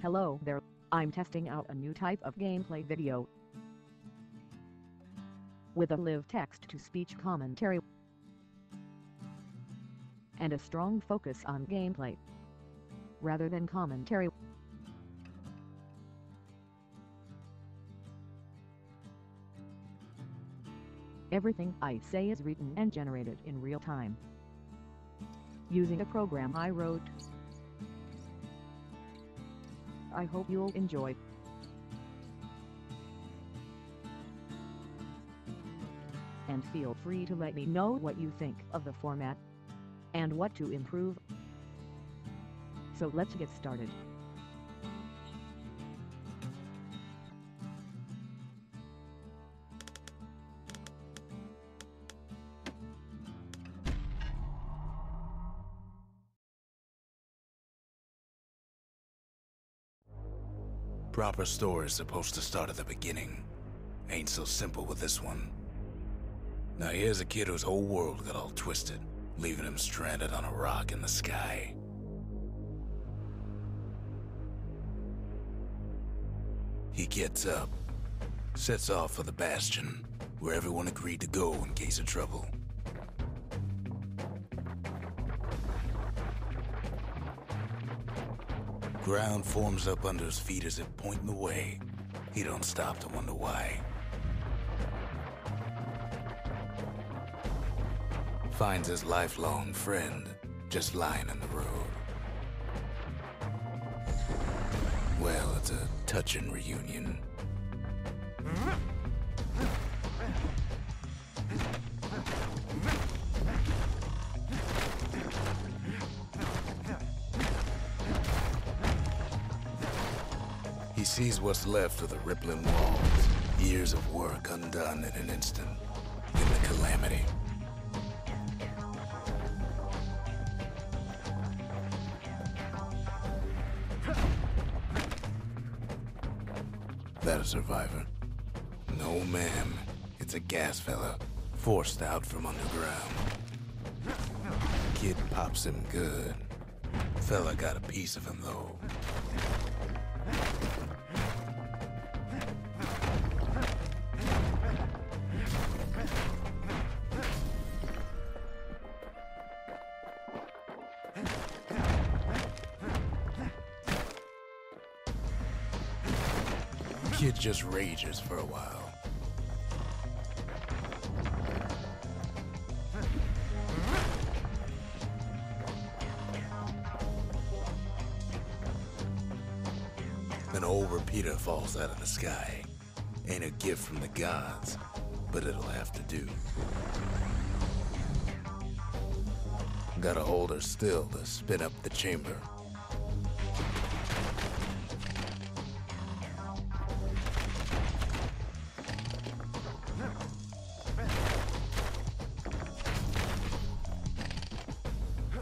Hello there, I'm testing out a new type of gameplay video with a live text-to-speech commentary and a strong focus on gameplay rather than commentary. Everything I say is written and generated in real time using a program I wrote. I hope you'll enjoy. And feel free to let me know what you think of the format and what to improve. So let's get started. Proper story is supposed to start at the beginning. Ain't so simple with this one. Now here's a kid whose whole world got all twisted, leaving him stranded on a rock in the sky. He gets up, sets off for the Bastion, where everyone agreed to go in case of trouble. Ground forms up under his feet as if pointing the way. He don't stop to wonder why. Finds his lifelong friend just lying in the road. Well, it's a touching reunion. He sees what's left of the rippling walls, years of work undone in an instant, in the calamity. That a survivor? No, ma'am. It's a gas fella, forced out from underground. Kid pops him good. Fella got a piece of him, though. Kid just rages for a while. An old repeater falls out of the sky. Ain't a gift from the gods, but it'll have to do. Gotta hold her still to spin up the chamber.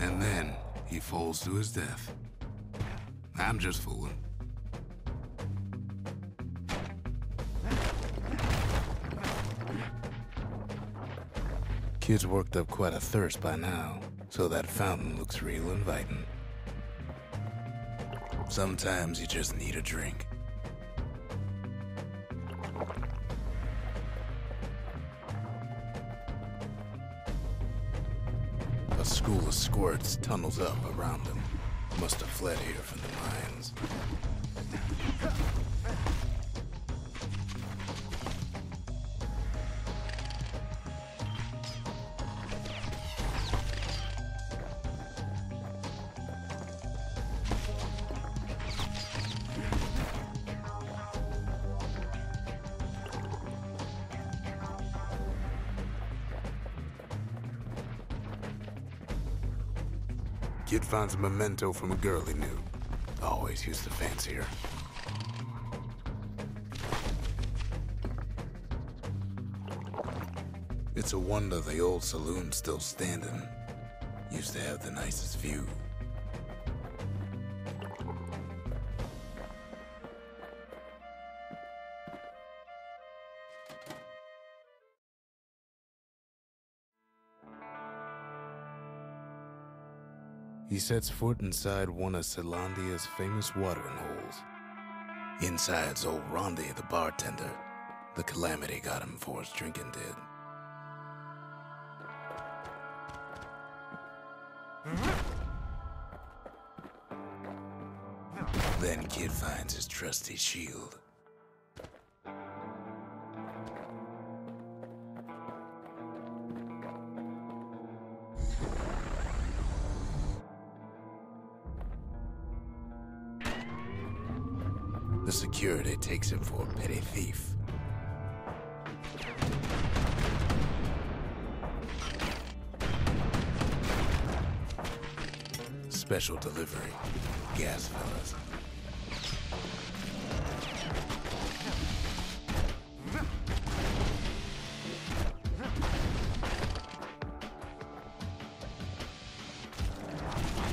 And then he falls to his death. I'm just fooling. Kid's worked up quite a thirst by now, so that fountain looks real inviting. Sometimes you just need a drink. A school of squirts tunnels up around him. Must have fled here from the mines. Kid finds a memento from a girl he knew. Always used to fancy her. It's a wonder the old saloon's still standing. Used to have the nicest view. He sets foot inside one of Zealandia's famous watering holes. Inside's old Rondi, the bartender. The calamity got him before his drinking did. Then Kid finds his trusty shield. The security takes him for a petty thief. Special delivery, gas fellas.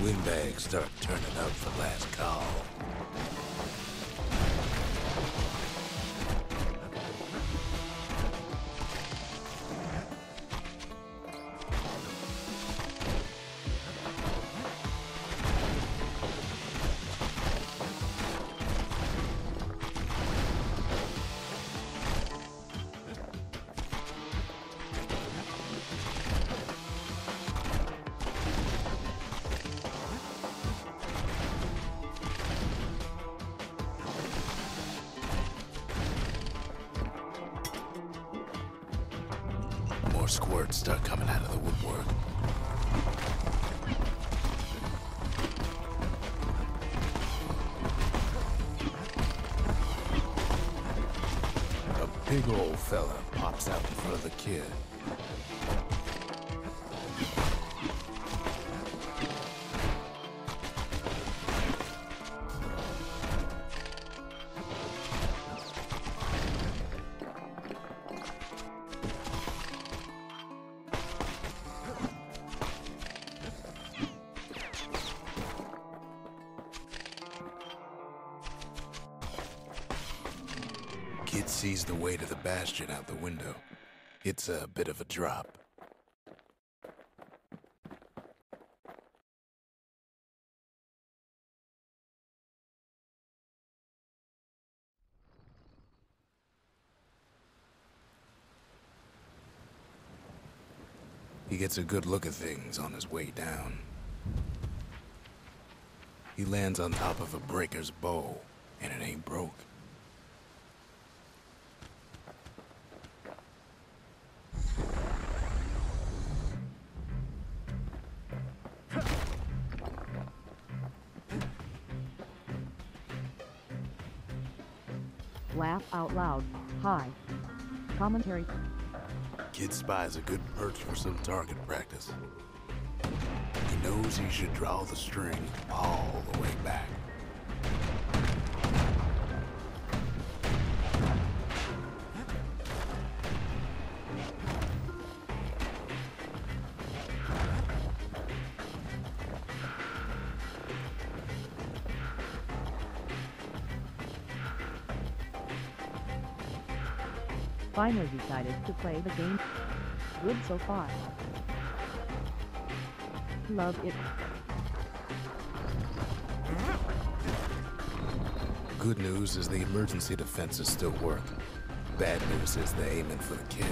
Windbags start turning up for last call. More squirts start coming out of the woodwork. A big old fella pops out in front of the kid. Kid sees the way to the Bastion out the window. It's a bit of a drop. He gets a good look at things on his way down. He lands on top of a breaker's bow, and it ain't broke. Laugh out loud. Hi. Commentary. Kid spies a good perch for some target practice. He knows he should draw the string all the way back. Finally decided to play the game. Good so far. Love it. Good news is the emergency defenses still work. Bad news is they're aiming for the kid.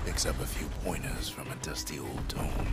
Picks up a few pointers from a dusty old tome.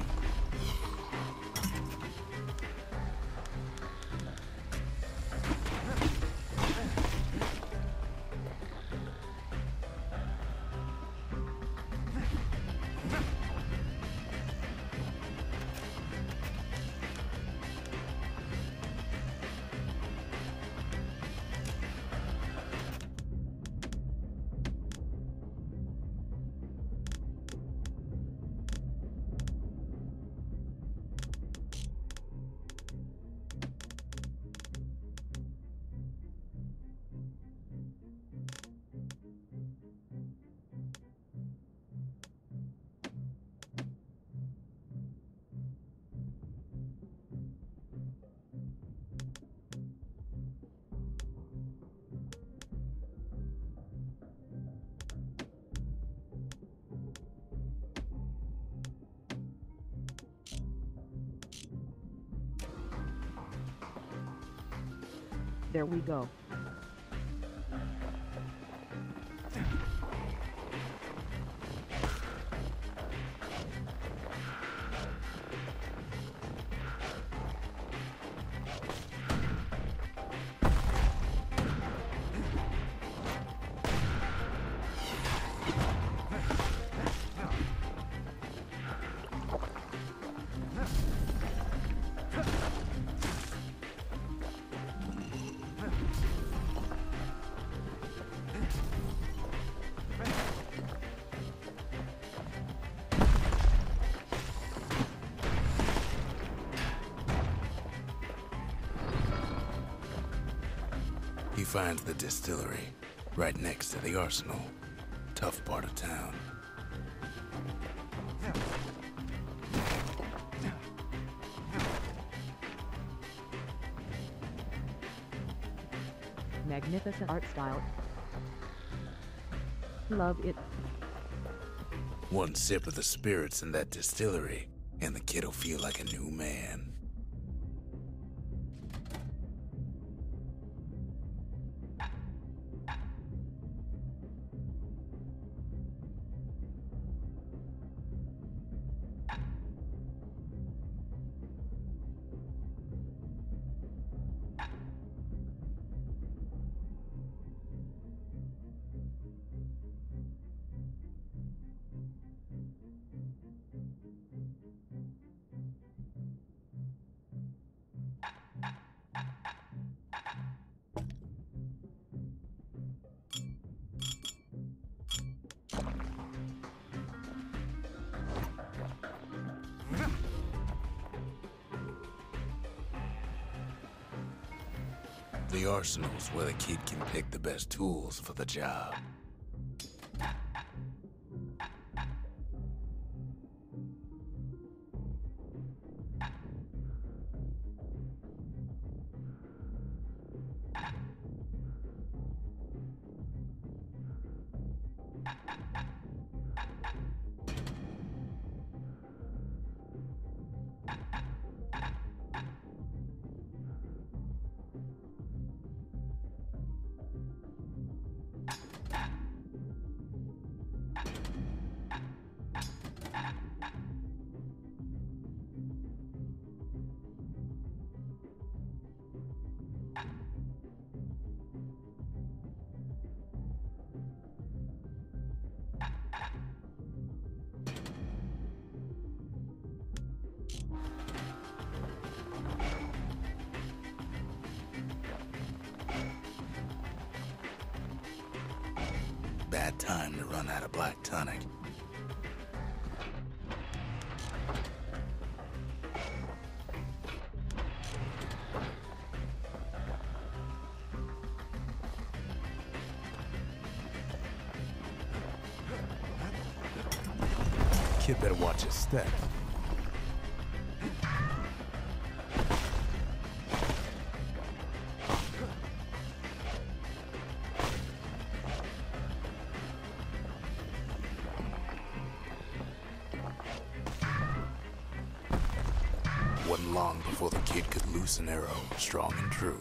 There we go. He finds the distillery right next to the arsenal. Tough part of town. Magnificent art style. Love it. One sip of the spirits in that distillery, and the kid'll feel like a new man. The arsenal's where the kid can pick the best tools for the job. Bad time to run out of black tonic. Kid better watch his step. Wasn't long before the kid could loose an arrow, strong and true.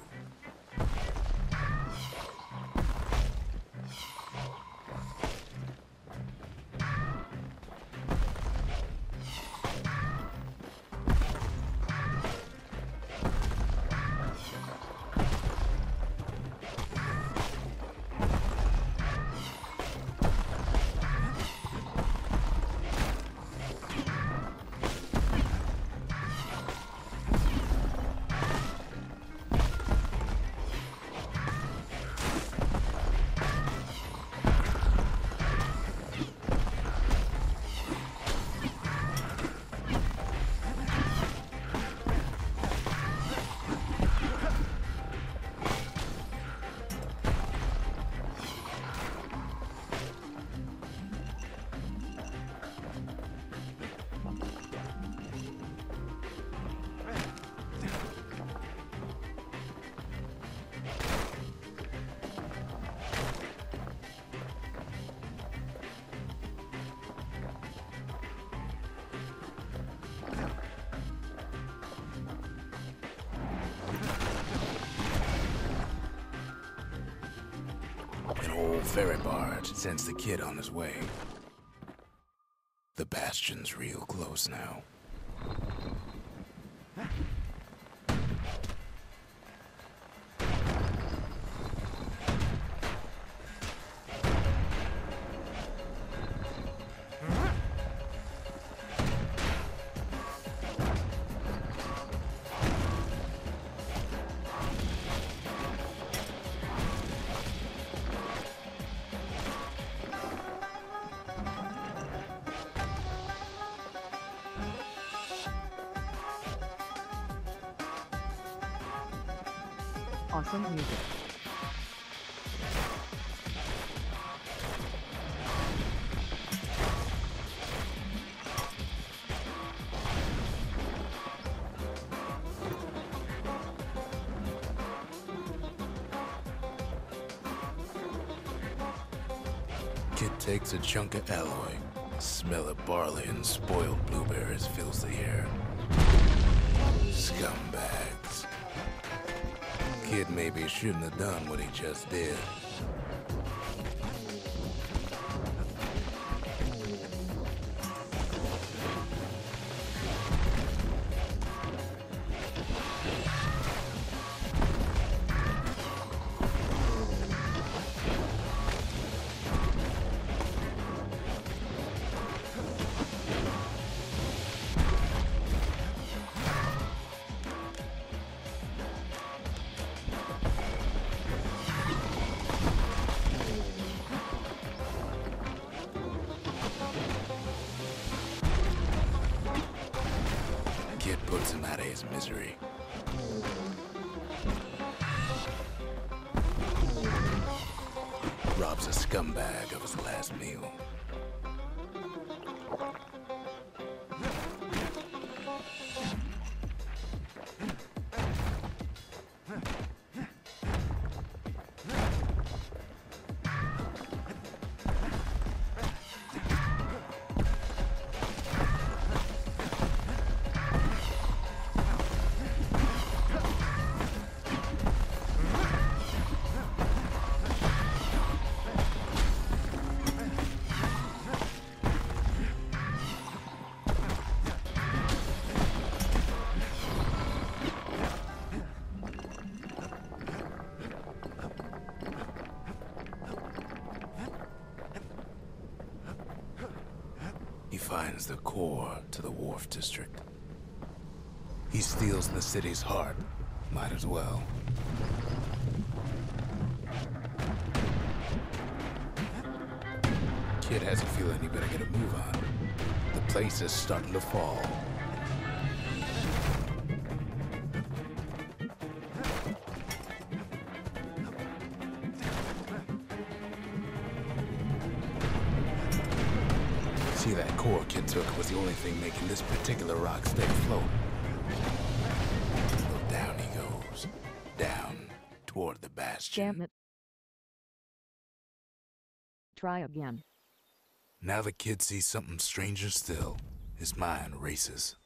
old ferry barge sends the kid on his way. The Bastion's real close now. Awesome music. Kid takes a chunk of alloy. Smell of barley and spoiled blueberries fills the air. Scumbags. Kid maybe shouldn't have done what he just did. Kid puts him out of his misery. Robs a scumbag of his last meal. He finds the core to the Wharf District. He steals the city's heart. Might as well. Kid has a feeling he better get a move on. The place is starting to fall. See, that core Kid took was the only thing making this particular rock stay afloat. Well, down he goes. Down toward the Bastion. Damn it. Try again. Now the kid sees something stranger still. His mind races.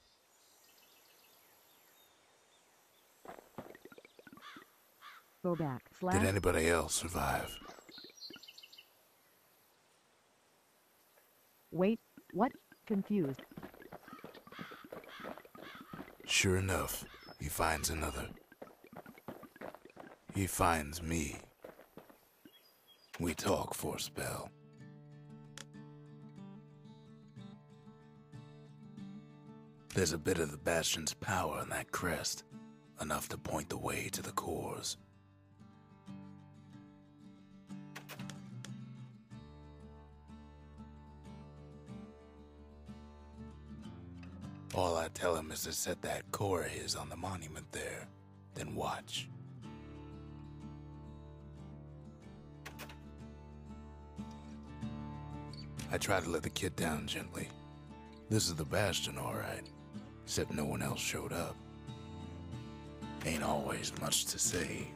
Go back. Did anybody else survive? Wait, what? Confused. Sure enough, he finds another. He finds me. We talk for a spell. There's a bit of the Bastion's power in that crest, enough to point the way to the cores. All I tell him is to set that core of his on the monument there, then watch. I try to let the kid down gently. This is the Bastion, all right, except no one else showed up. Ain't always much to say.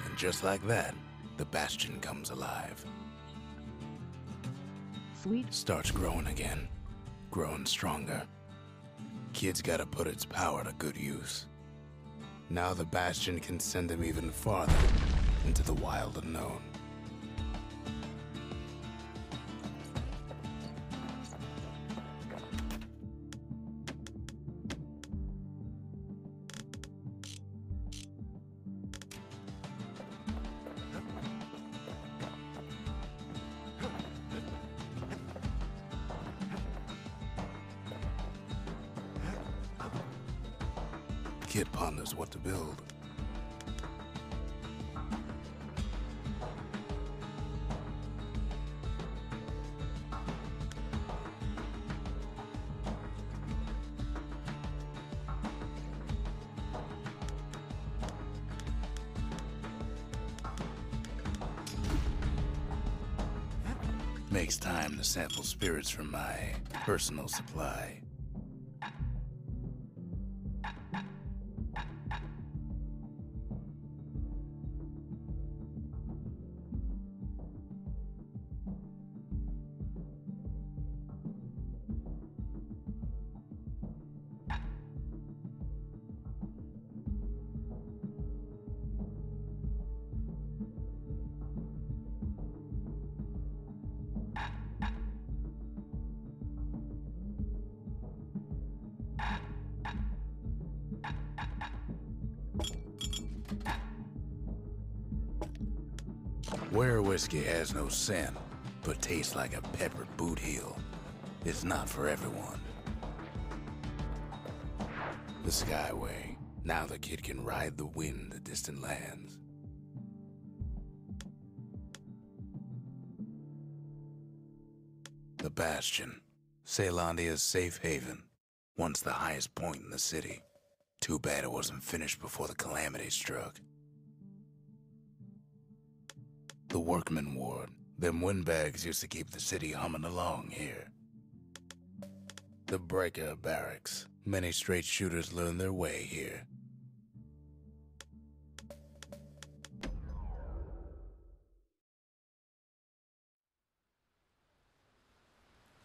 And just like that, the Bastion comes alive. Sweet. Starts growing again, growing stronger. Kid's gotta put its power to good use. Now the Bastion can send him even farther into the wild unknown. Kid ponders what to build. Makes time to sample spirits from my personal supply. Where whiskey has no scent, but tastes like a peppered boot heel, it's not for everyone. The Skyway. Now the kid can ride the wind to distant lands. The Bastion. Caelandia's safe haven. Once the highest point in the city. Too bad it wasn't finished before the calamity struck. The Workman Ward. Them windbags used to keep the city humming along here. The Breaker Barracks. Many straight shooters learned their way here.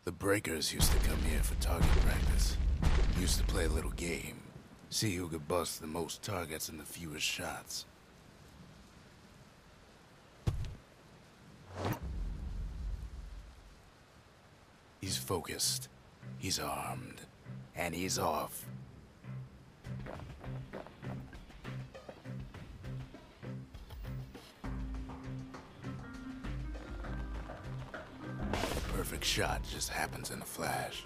The Breakers used to come here for target practice. Used to play a little game. See who could bust the most targets and the fewest shots. He's focused, he's armed, and he's off. The perfect shot just happens in a flash.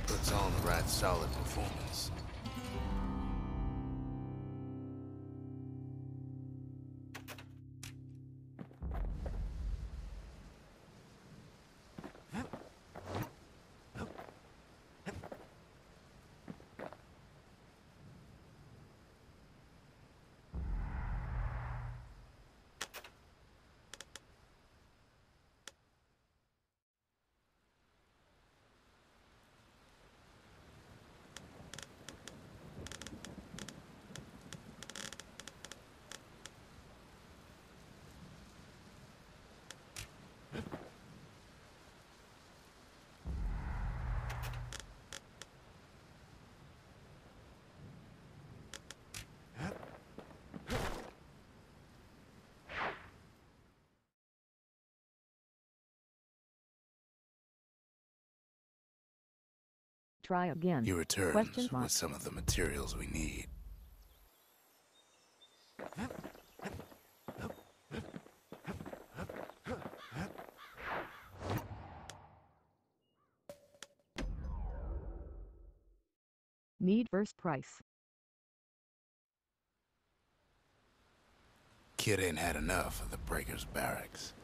Puts on the right solid performance. Try again. He returns with some of the materials we need. Need first price. Kid ain't had enough of the Breaker's barracks.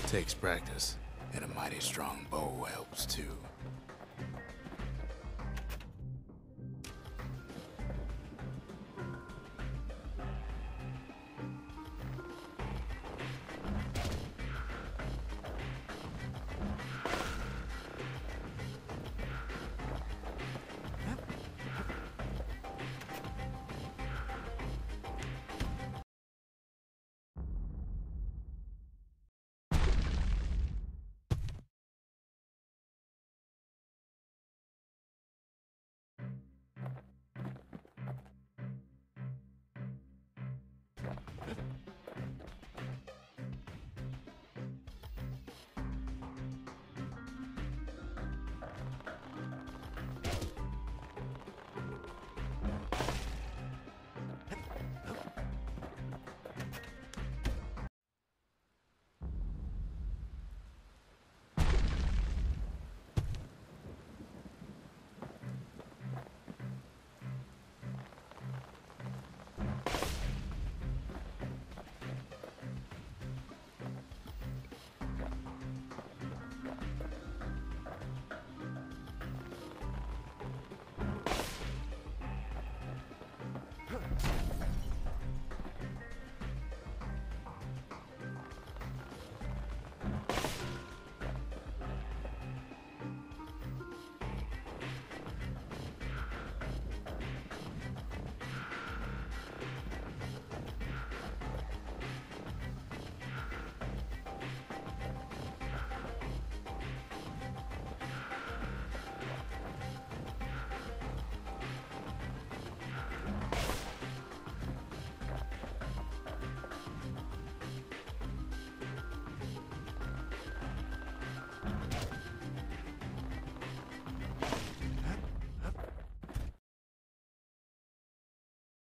Takes practice, and a mighty strong bow helps too.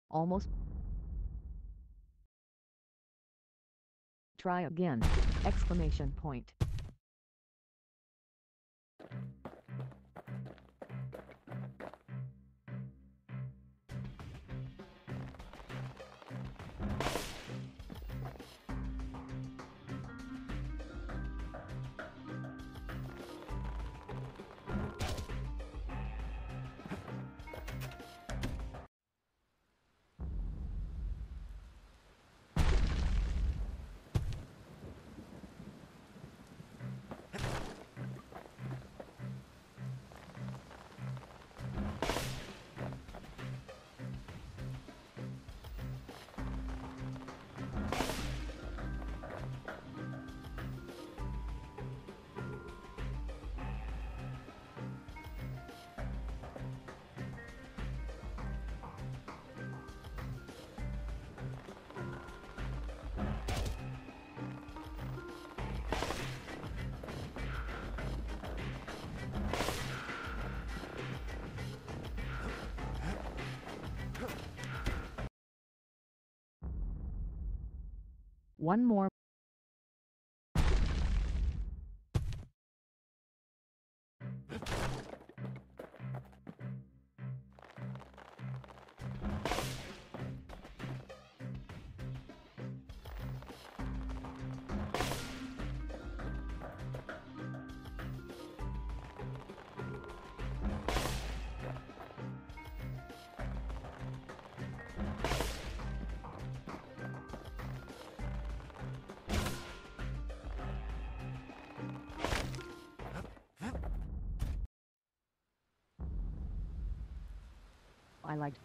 Almost. Try again! Exclamation point. One more. I liked.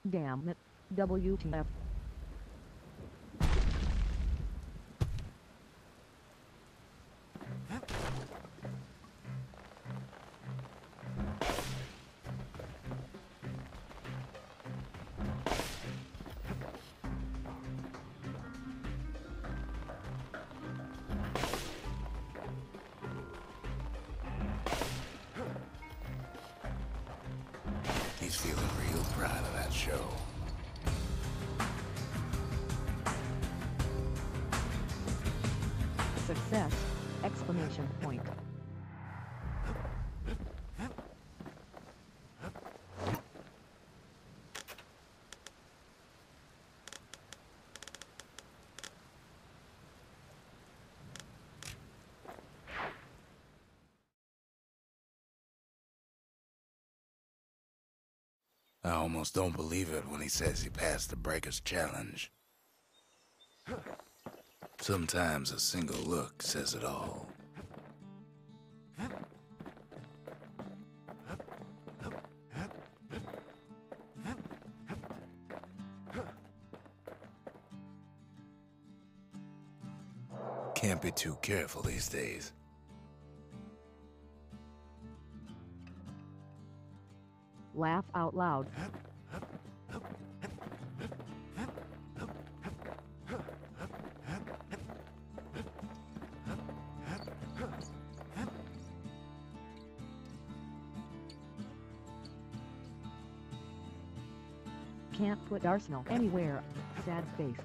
Damn it, WTF. he's feeling real proud of that show. Success! Exclamation point. I almost don't believe it when he says he passed the Breaker's challenge. Sometimes a single look says it all. Can't be too careful these days. Laugh out loud. Can't put Arsenal anywhere. Sad face.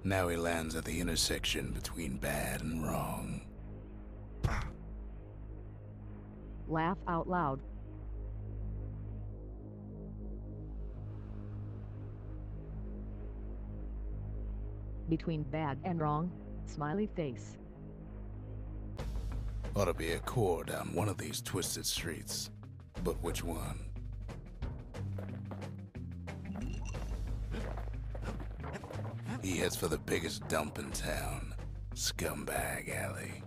Now he lands at the intersection between bad and wrong. Laugh out loud. Between bad and wrong, smiley face. Ought to be a core down one of these twisted streets. But which one? He heads for the biggest dump in town, Scumbag Alley.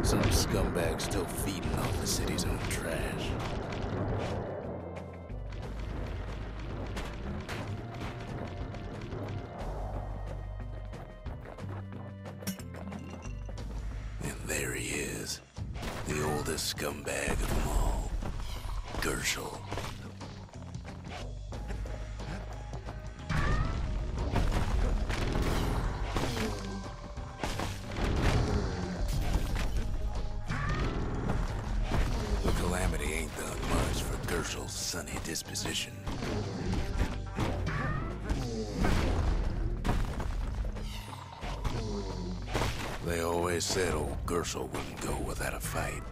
Some scumbag still feeding off the city's own trash. And there he is, the oldest scumbag of them all, Gershel. Sunny disposition. They always said old Gershel wouldn't go without a fight.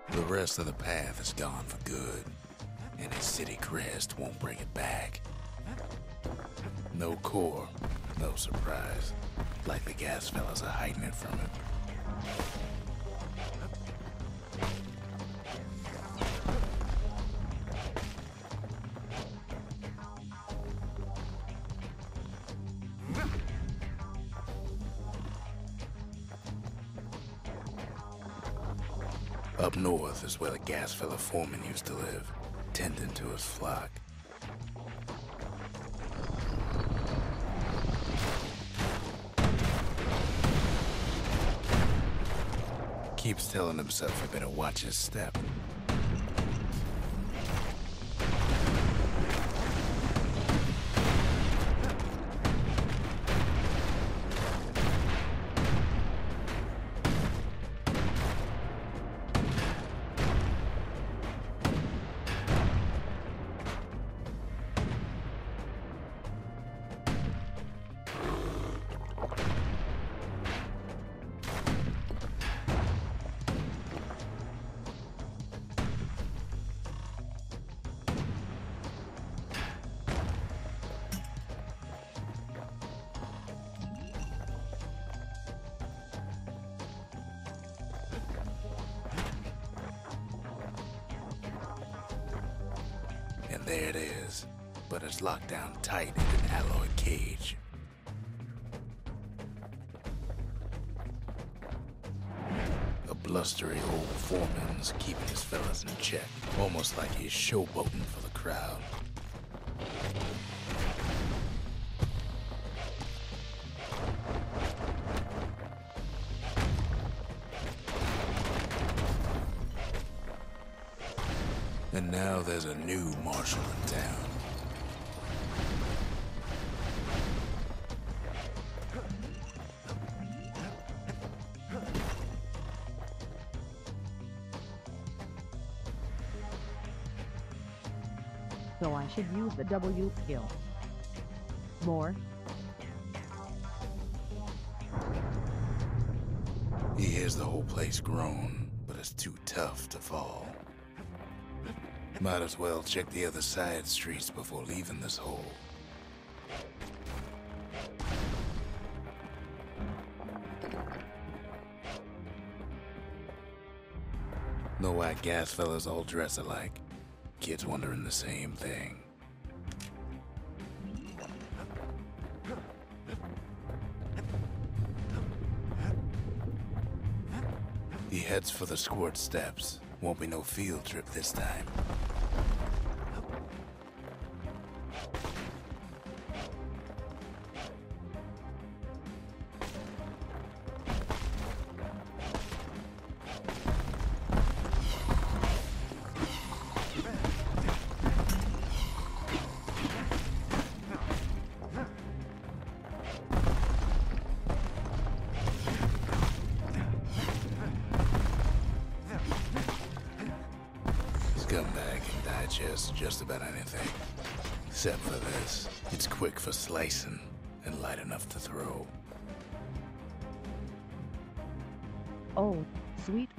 The rest of the path is gone for good, and his city crest won't bring it back. No core, no surprise. Like the gas fellas are hiding it from him. Up north is where the gas fella foreman used to live, tending to his flock. Keeps telling himself he better watch his step. there it is, but it's locked down tight in an alloy cage. A blustery old foreman's keeping his fellas in check, almost like he's showboating for the crowd. And now there's a new marshal in town. So I should use the W skill. More. He hears the whole place groan, but it's too tough to fall. Might as well check the other side streets before leaving this hole. Know why gas fellas all dress alike? Kids wondering the same thing. He heads for the squirt steps. Won't be no field trip this time. Scumbag can digest just about anything. Except for this. It's quick for slicing and light enough to throw. Oh, sweet.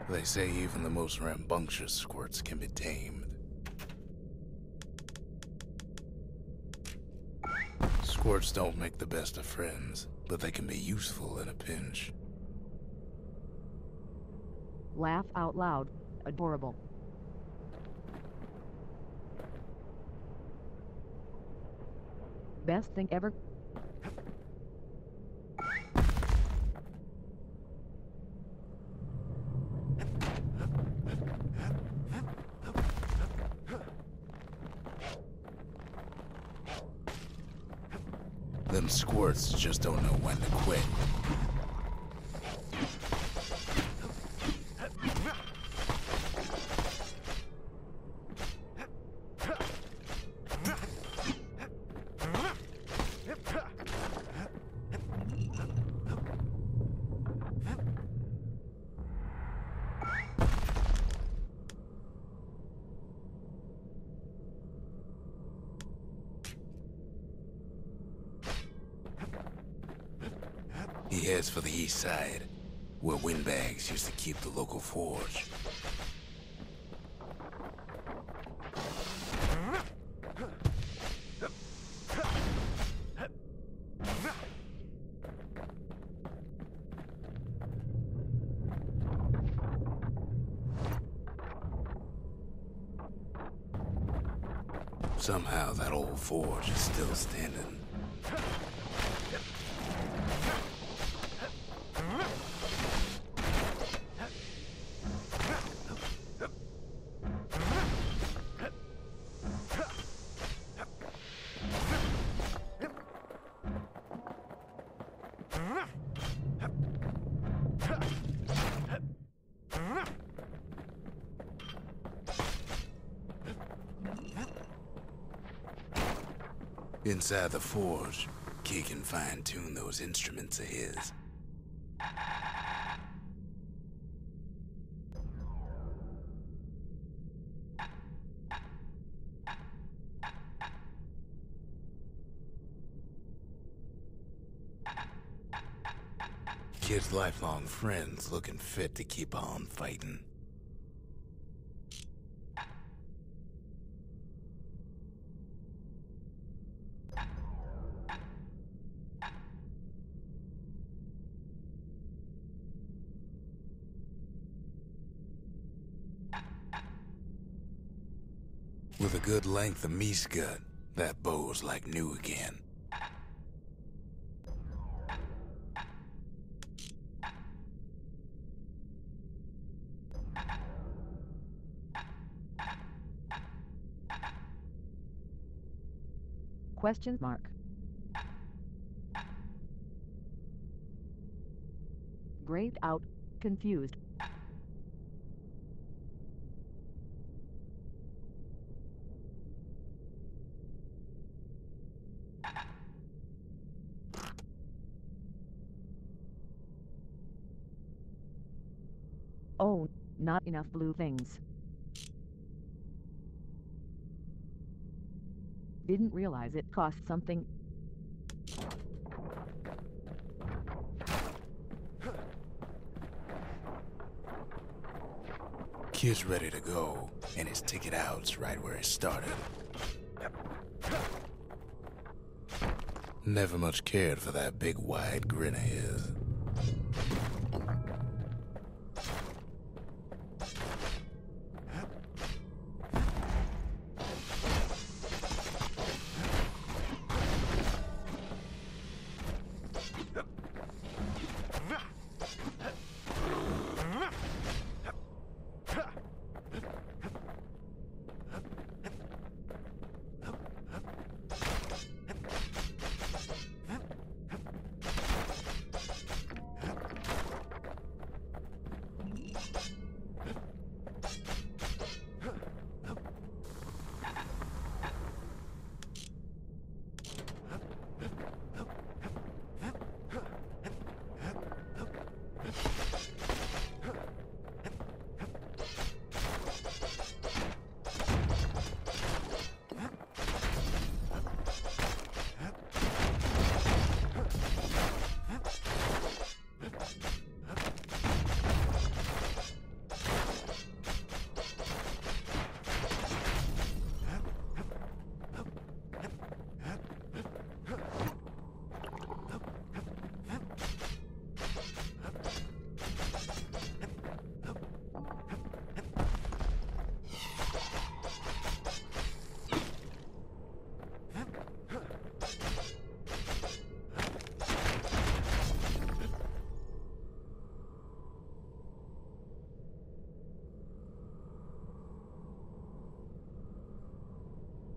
They say even the most rambunctious squirts can be tamed. Squirts don't make the best of friends, but they can be useful in a pinch. Laugh out loud. Adorable. Best thing ever. Them squirts just don't know when to quit. He heads for the east side, where windbags used to keep the local forge. Somehow that old forge is still standing. Inside the forge, Kid can fine-tune those instruments of his. Kid's lifelong friends looking fit to keep on fighting. With a good length of meat gut, that bow's like new again. Question mark. Grayed out, confused. Oh, not enough blue things. Didn't realize it cost something. Kid's ready to go, and his ticket out's right where he started. Never much cared for that big wide grin of his.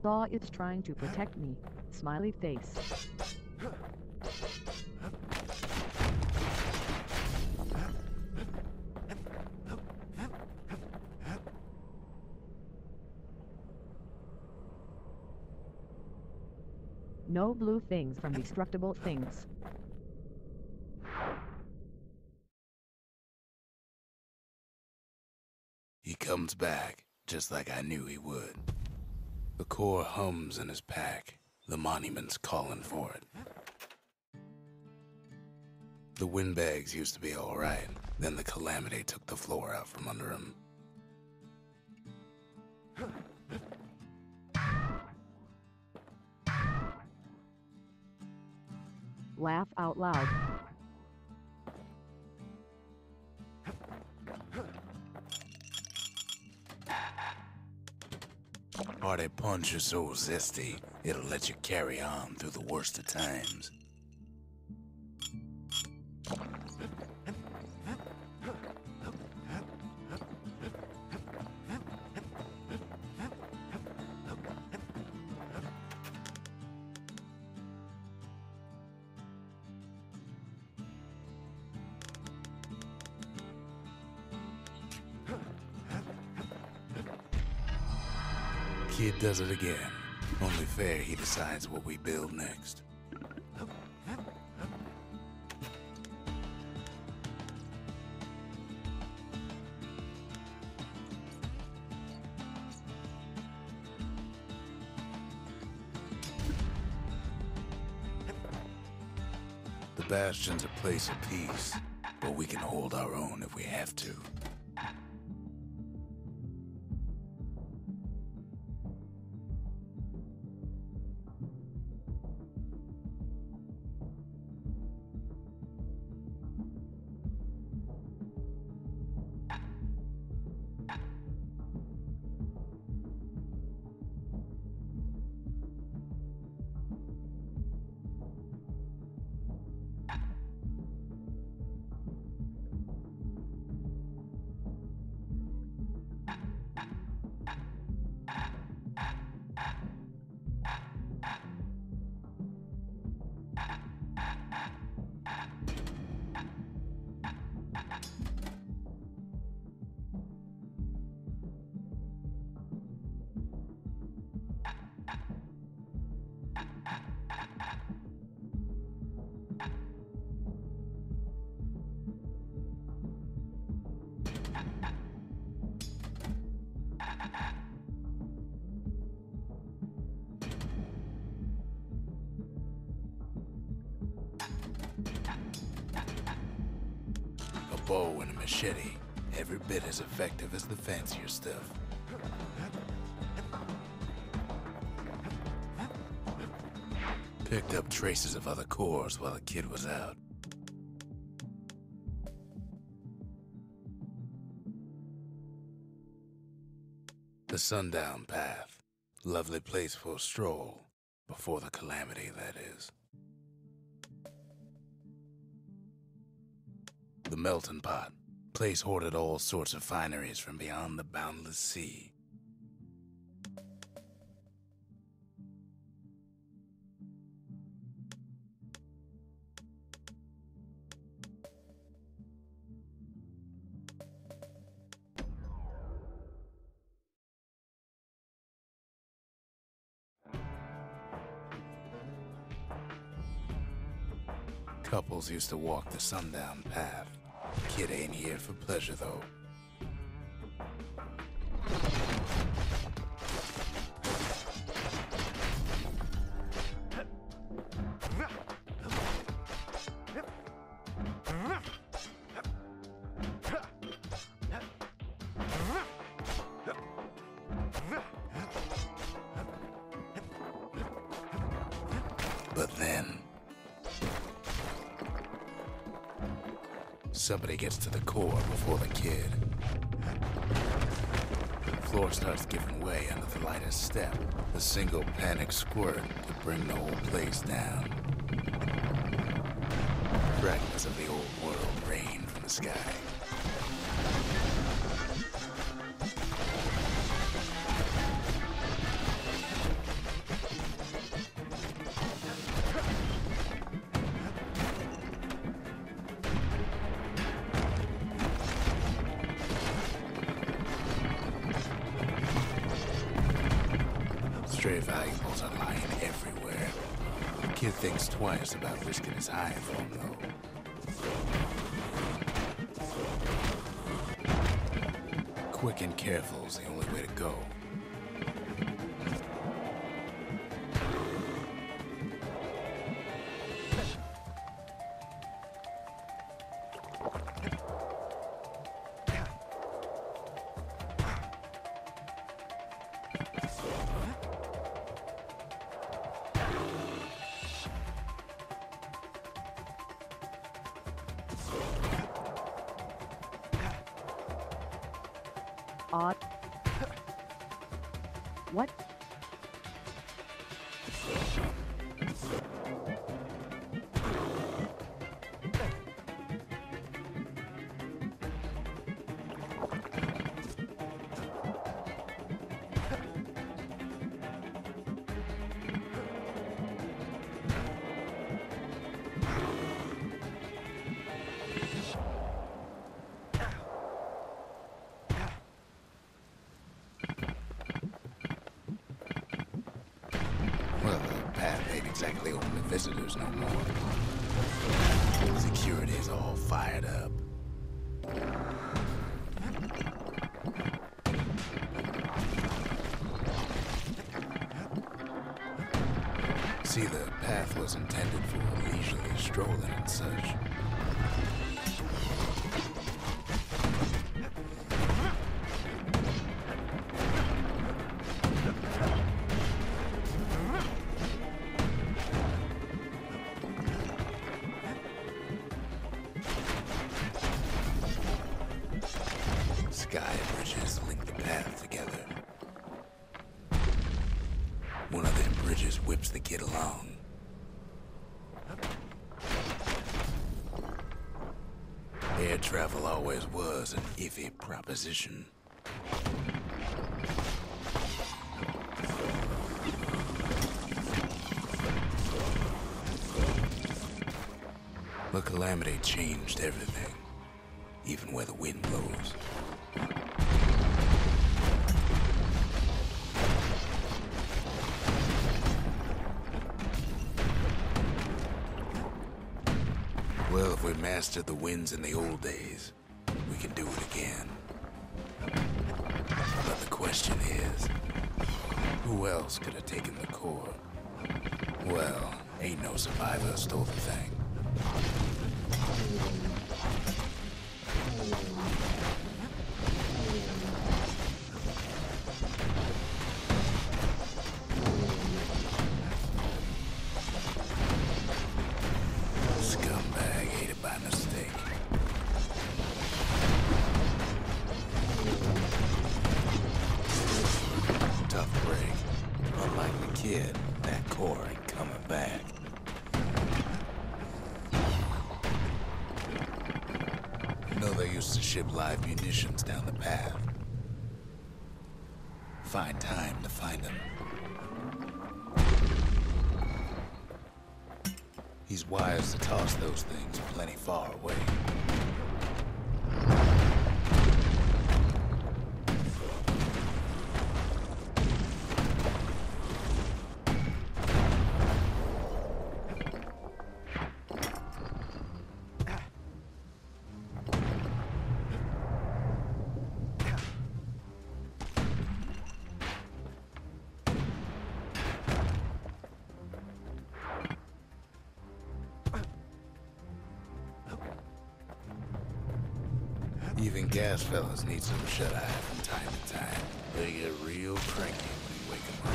Saw it's trying to protect me. Smiley face. No blue things from destructible things. He comes back, just like I knew he would. The core hums in his pack. The monument's calling for it. The windbags used to be all right. Then the calamity took the floor out from under him. Laugh out loud. Party punch is so zesty, it'll let you carry on through the worst of times. Kid does it again, only fair he decides what we build next. The Bastion's a place of peace, but we can hold our own if we have to. A bow and a machete, every bit as effective as the fancier stuff. Picked up traces of other cores while the kid was out. The Sundown Path. Lovely place for a stroll. Before the calamity, that is. The Melting Pot. Place hoarded all sorts of fineries from beyond the boundless sea. Couples used to walk the Sundown Path. Kid ain't here for pleasure, though. But then somebody gets to the core before the kid. The floor starts giving way under the lightest step. A single panic squirt could bring the whole place down. Fragments of the old world rain from the sky. Stray valuables are lying everywhere. The kid thinks twice about risking his hide for them, though. Quick and careful is the only way to go. Odd. What? ain't exactly open to visitors no more. Security's all fired up. See, the path was intended for leisurely strolling and such. Sky bridges link the path together. One of them bridges whips the kid along. Air travel always was an iffy proposition. The calamity changed everything, even where the wind blows. Well, if we mastered the winds in the old days, we can do it again. But the question is, who else could have taken the core? Well, ain't no survivor stole the thing. Scumbag ate it by mistake. Tough break. Unlike the kid, that core ain't coming back. You know they used to ship live munitions down the path. Find time to find them. He's wise to toss those things plenty far away. Even gas fellas need some shut-eye from time to time. They get real cranky when you wake them up.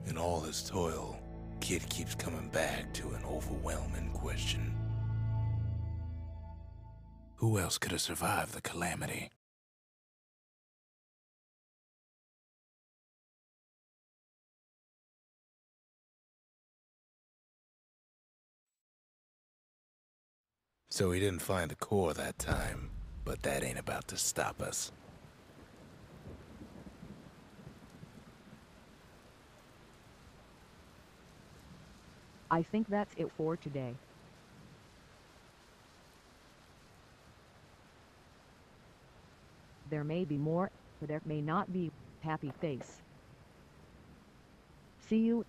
In all this toil, Kid keeps coming back to an overwhelming question. Who else could have survived the calamity? So he didn't find the core that time, but that ain't about to stop us. I think that's it for today. There may be more, but there may not be. Happy face. See you